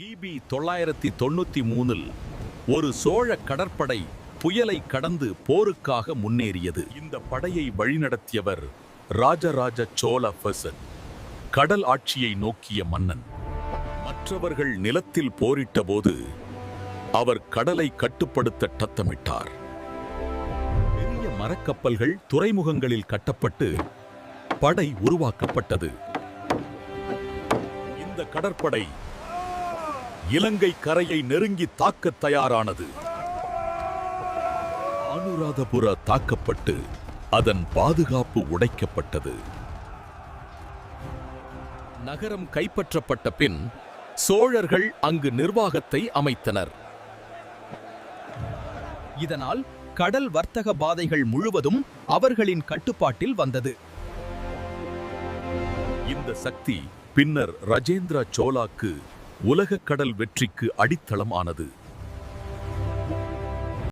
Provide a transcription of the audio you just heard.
கிபி 993 ஒரு சோழ கடற்படை புயலை கடந்து போருக்காக முன்னேறியது. இந்த படையை வழிநடத்தியவர் ராஜராஜ சோழ ஃபெசன், கடல் ஆட்சியை நோக்கிய மன்னன். மற்றவர்கள் நிலத்தில் போரிட்ட போது அவர் கடலை கட்டுப்படுத்த தத்தமிட்டார். பெரிய மரக்கப்பல்கள் துறைமுகங்களில் கட்டப்பட்டு படை உருவாக்கப்பட்டது. இந்த கடற்படை இலங்கை கரையை நெருங்கி தாக்க தயாரானது. அனுராதபுர தாக்கப்பட்டு அதன் பாதுகாப்பு உடைக்கப்பட்டது. நகரம் கைப்பற்றப்பட்ட பின் சோழர்கள் அங்கு நிர்வாகத்தை அமைத்தனர். இதனால் கடல் வர்த்தக பாதைகள் முழுவதும் அவர்களின் கட்டுப்பாட்டில் வந்தது. இந்த சக்தி பின்னர் ராஜேந்திர சோழாக்கு உலக கடல் வெற்றிக்கு அடித்தளம் ஆனது.